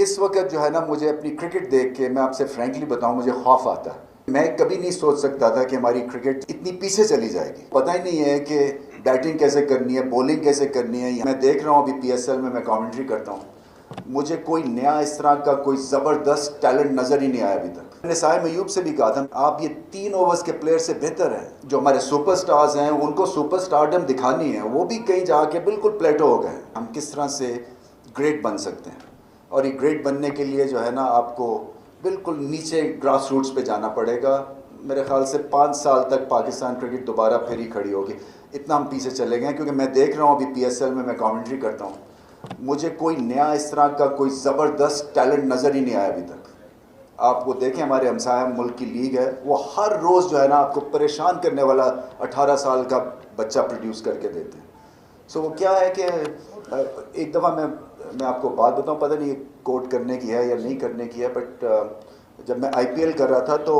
इस वक्त जो है ना, मुझे अपनी क्रिकेट देख के, मैं आपसे फ्रैंकली बताऊं, मुझे खौफ आता है। मैं कभी नहीं सोच सकता था कि हमारी क्रिकेट इतनी पीछे चली जाएगी। पता ही नहीं है कि बैटिंग कैसे करनी है, बॉलिंग कैसे करनी है। मैं देख रहा हूँ अभी PSL में, मैं कमेंट्री करता हूँ, मुझे कोई नया इस तरह का कोई ज़बरदस्त टैलेंट नज़र ही नहीं आया अभी तक। मैंने साहिब अयूब से भी कहा था, आप ये 3 ओवर्स के प्लेयर से बेहतर हैं। जो हमारे सुपरस्टार्स हैं, उनको सुपरस्टारडम दिखानी है, वो भी कहीं जाके बिल्कुल प्लेटो हो गए। हम किस तरह से ग्रेट बन सकते हैं, और ये ग्रेट बनने के लिए जो है ना, आपको बिल्कुल नीचे ग्रास रूट्स पे जाना पड़ेगा। मेरे ख्याल से 5 साल तक पाकिस्तान क्रिकेट दोबारा फिर ही खड़ी होगी। इतना हम पीछे चले गए, क्योंकि मैं देख रहा हूँ अभी PSL में, मैं कमेंट्री करता हूँ, मुझे कोई नया इस तरह का कोई ज़बरदस्त टैलेंट नज़र ही नहीं आया अभी तक। आप वो देखें, हमारे हमसाया मुल्क की लीग है, वो हर रोज़ जो है ना, आपको परेशान करने वाला 18 साल का बच्चा प्रोड्यूस करके देते हैं। सो वो क्या है कि एक दफ़ा मैं आपको बात बताऊं, पता नहीं कोट करने की है या नहीं करने की है, बट जब मैं IPL कर रहा था तो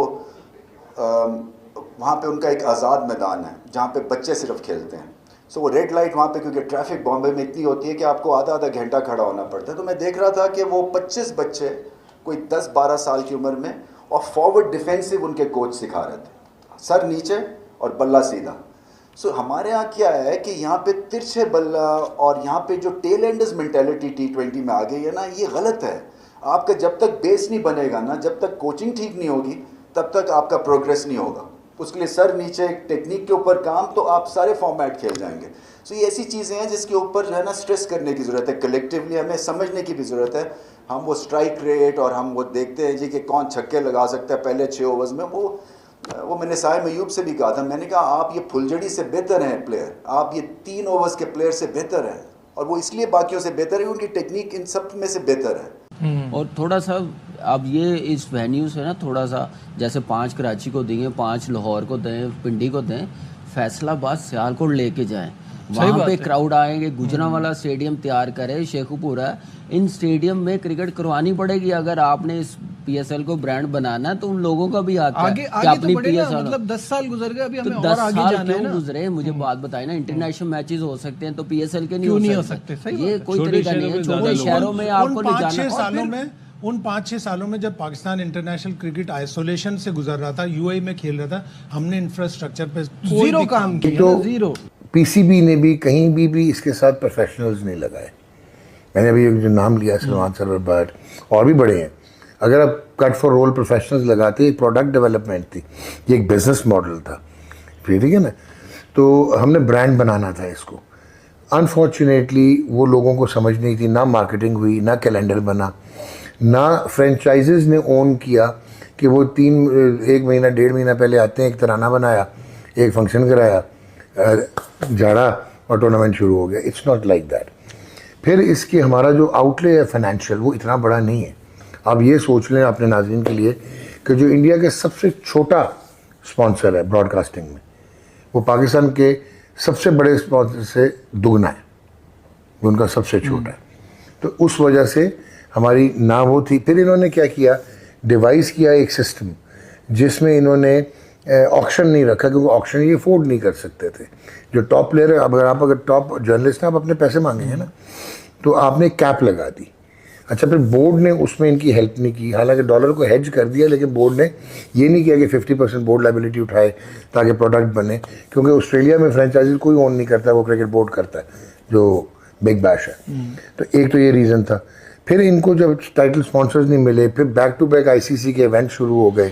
वहाँ पे उनका एक आज़ाद मैदान है जहाँ पे बच्चे सिर्फ खेलते हैं। सो वो रेड लाइट वहाँ पे, क्योंकि ट्रैफिक बॉम्बे में इतनी होती है कि आपको आधा आधा घंटा खड़ा होना पड़ता है। तो मैं देख रहा था कि वो 25 बच्चे कोई 10-12 साल की उम्र में, और फॉरवर्ड डिफेंसिव उनके कोच सिखा रहे थे, सर नीचे और बल्ला सीधा। सो हमारे यहाँ क्या है कि यहाँ पे तिरछे बल्ला, और यहाँ पे जो टेल एंडर्स मेंटेलिटी T20 में आ गई है ना, ये गलत है। आपका जब तक बेस नहीं बनेगा ना, जब तक कोचिंग ठीक नहीं होगी, तब तक आपका प्रोग्रेस नहीं होगा। उसके लिए सर नीचे टेक्निक के ऊपर काम, तो आप सारे फॉर्मेट खेल जाएंगे। सो ये ऐसी चीज़ें हैं जिसके ऊपर जो है ना, स्ट्रेस करने की ज़रूरत है। कलेक्टिवली हमें समझने की भी ज़रूरत है। हम वो स्ट्राइक रेट, और हम वो देखते हैं जी कि कौन छक्के लगा सकता है पहले 6 ओवर्स में। वो मैंने साहिब अयूब से भी कहा था, मैंने कहा आप ये फुलझड़ी से बेहतर हैं प्लेयर, आप ये 3 ओवर्स के प्लेयर से बेहतर हैं, और वो इसलिए बाकियों से बेहतर है, उनकी टेक्निक इन सब में से बेहतर है। और थोड़ा सा अब ये इस वेन्यू से ना, थोड़ा सा जैसे 5 कराची को देंगे, 5 लाहौर को दें, पिंडी को दें, फैसलाबाद सियालकोट लेके जाएं, वहाँ पे क्राउड आएंगे। गुजरांवाला स्टेडियम तैयार करे, शेखुपुरा, इन स्टेडियम में क्रिकेट करवानी पड़ेगी। अगर आपने इस PSL को ब्रांड बनाना है तो उन लोगों का भी आता है कि अपनी PSL, मतलब 10 साल गुजर गए, अभी हमें और आगे जाना है। 10 साल क्यों गुजरे, मुझे बात बताए ना। इंटरनेशनल मैचेस हो सकते हैं तो PSL के नहीं हो सकते। ये कोई तरीका नहीं है। छोटे शहरों में आपको ले जाना। उन 5-6 सालों में जब पाकिस्तान इंटरनेशनल क्रिकेट आइसोलेशन से गुजर रहा था, UAE में खेल रहा था, हमने इंफ्रास्ट्रक्चर पे जीरो काम किया, जीरो। PCB ने भी कहीं भी इसके साथ प्रोफेशनल्स नहीं लगाए। मैंने अभी जो नाम लिया, सलमान सरवर भट्ट, और भी बड़े हैं। अगर आप कट फॉर रोल प्रोफेशनल्स लगाते, एक प्रोडक्ट डेवलपमेंट थी, ये एक बिजनेस मॉडल था, ठीक है ना। तो हमने ब्रांड बनाना था इसको। अनफॉर्चुनेटली वो लोगों को समझ नहीं थी, ना मार्केटिंग हुई, ना कैलेंडर बना, ना फ्रेंचाइजेज ने ओन किया कि वो 1 महीना 1.5 महीना पहले आते हैं, एक तराना बनाया, एक फंक्शन कराया, झाड़ा, और टूर्नामेंट शुरू हो गया। It's not like that. फिर इसके हमारा जो आउटले है फाइनेंशियल, वो इतना बड़ा नहीं है। आप ये सोच लें अपने नाज़रीन के लिए कि जो इंडिया के सबसे छोटा स्पॉन्सर है ब्रॉडकास्टिंग में, वो पाकिस्तान के सबसे बड़े स्पॉन्सर से दुगना है, वो उनका सबसे छोटा है। तो उस वजह से हमारी ना वो थी। फिर इन्होंने क्या किया, डिवाइस किया एक सिस्टम जिसमें इन्होंने ऑक्शन नहीं रखा, क्योंकि ऑक्शन ये अफोर्ड नहीं कर सकते थे। जो टॉप प्लेयर है, अगर टॉप जर्नलिस्ट हैं, आप अपने पैसे मांगेंगे ना, तो आपने कैप लगा दी। अच्छा, फिर बोर्ड ने उसमें इनकी हेल्प नहीं की। हालांकि डॉलर को हेज कर दिया, लेकिन बोर्ड ने ये नहीं किया कि 50% बोर्ड लाइबिलिटी उठाए ताकि प्रोडक्ट बने, क्योंकि ऑस्ट्रेलिया में फ्रेंचाइजी कोई ओन नहीं करता, वो क्रिकेट बोर्ड करता है, जो बिग बैश है। तो एक तो ये रीज़न था। फिर इनको जब टाइटल स्पॉन्सर्स नहीं मिले, फिर बैक टू बैक ICC के इवेंट शुरू हो गए।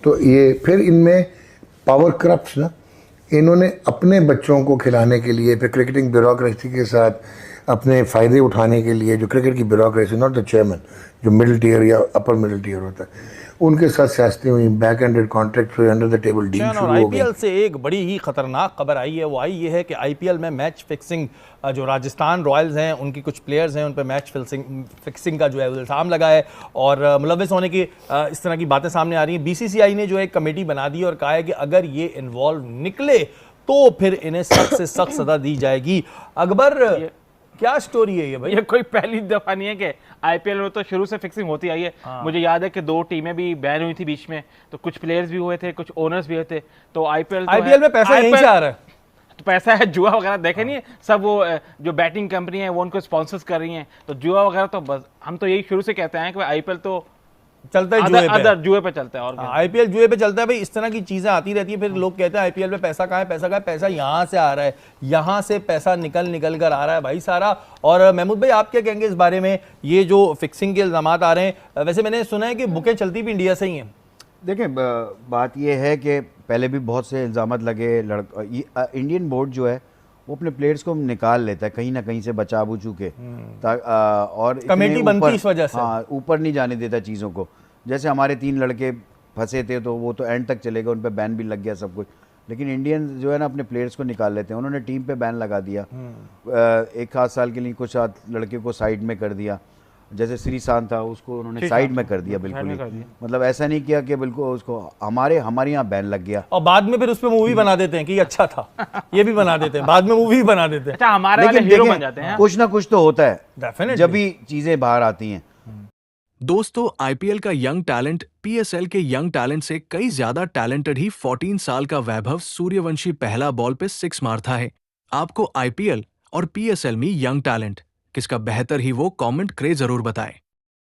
तो ये फिर इनमें पावर करप्ट ना, इन्होंने अपने बच्चों को खिलाने के लिए, फिर क्रिकेटिंग ब्यूरोक्रेसी के साथ अपने फ़ायदे उठाने के लिए, जो क्रिकेट की ब्यूरोक्रेसी, नॉट द चेयरमैन, जो मिडिल टीयर या अपर मिडिल टीयर होता है, उनके साथ सियासतें हुई, बैक एंडेड कॉन्ट्रैक्ट हुए, अंडर द टेबल डील शुरू हो गई। IPL से एक बड़ी ही खतरनाक खबर आई है, वो आई ये है कि IPL में मैच फिक्सिंग, जो राजस्थान रॉयल्स हैं, उनकी कुछ प्लेयर्स हैं, उन पर मैच फिक्सिंग का जो है इल्ज़ाम लगा है, और मुलव्वस होने की इस तरह की बातें सामने आ रही हैं। BCCI ने जो एक कमेटी बना दी और कहा है कि अगर ये इन्वॉल्व निकले तो फिर इन्हें सख्त से सख्त सजा दी जाएगी। अकबर, क्या स्टोरी है ये भाई? ये कोई पहली दफा नहीं है कि IPL में तो शुरू से फिक्सिंग होती आई है। मुझे याद है कि 2 टीमें भी बैन हुई थी बीच में, तो कुछ प्लेयर्स भी हुए थे, कुछ ओनर्स भी हुए थे। तो IPL में पैसा यहीं से आ रहा है। तो पैसा है, जुआ वगैरह देखे नहीं है सब, वो जो बैटिंग कंपनी है वो उनको स्पॉन्सर्स कर रही हैं, तो जुआ वगैरह तो बस हम तो यही शुरू से कहते हैं कि आईपीएल तो चलता है जुए पे, अदर जुए पे चलता है। और आईपीएल जुए पे चलता है भाई। इस तरह की चीजें आती रहती है, फिर लोग कहते हैं आईपीएल में पैसा कहाँ है, पैसा कहाँ है, पैसा यहाँ से आ रहा है, यहाँ से पैसा निकल कर आ रहा है भाई सारा। और महमूद भाई आप क्या कहेंगे इस बारे में, ये जो फिक्सिंग के इल्जाम आ रहे हैं, वैसे मैंने सुना है कि बुकें चलती भी इंडिया से ही हैं। देखें, बात ये है कि पहले भी बहुत से इल्ज़ाम लगे, इंडियन बोर्ड जो है वो अपने प्लेयर्स को निकाल लेता है कहीं ना कहीं से बचा बुचू के, और कमेटी बनती इस वजह से, हाँ, ऊपर नहीं जाने देता चीज़ों को। जैसे हमारे 3 लड़के फंसे थे तो वो तो एंड तक चलेगा, उन पे बैन भी लग गया सब कुछ, लेकिन इंडियन जो है ना अपने प्लेयर्स को निकाल लेते हैं। उन्होंने टीम पे बैन लगा दिया, 1 साल के लिए कुछ लड़के को साइड में कर दिया, जैसे श्रीशांत था उसको उन्होंने साइड में कर दिया बिल्कुल ही, मतलब ऐसा नहीं किया कि बिल्कुल उसको हमारे यहाँ बैन लग गया। और बाद में फिर उस पर मूवी बना देते हैं कि ये अच्छा था, ये भी बना देते हैं, बाद में मूवी बना देते हैं। अच्छा, हमारे वाले हीरो बन जाते हैं। कुछ ना कुछ तो होता है Definitely। जब भी चीजें बाहर आती हैं। दोस्तों, आईपीएल का यंग टैलेंट पीएसएल के यंग टैलेंट से कई ज्यादा टैलेंटेड ही 14 साल का वैभव सूर्यवंशी पहला बॉल पे 6 मारता है। आपको आईपीएल और पीएसएल में यंग टैलेंट किसका बेहतर ही वो कमेंट करे जरूर बताएं।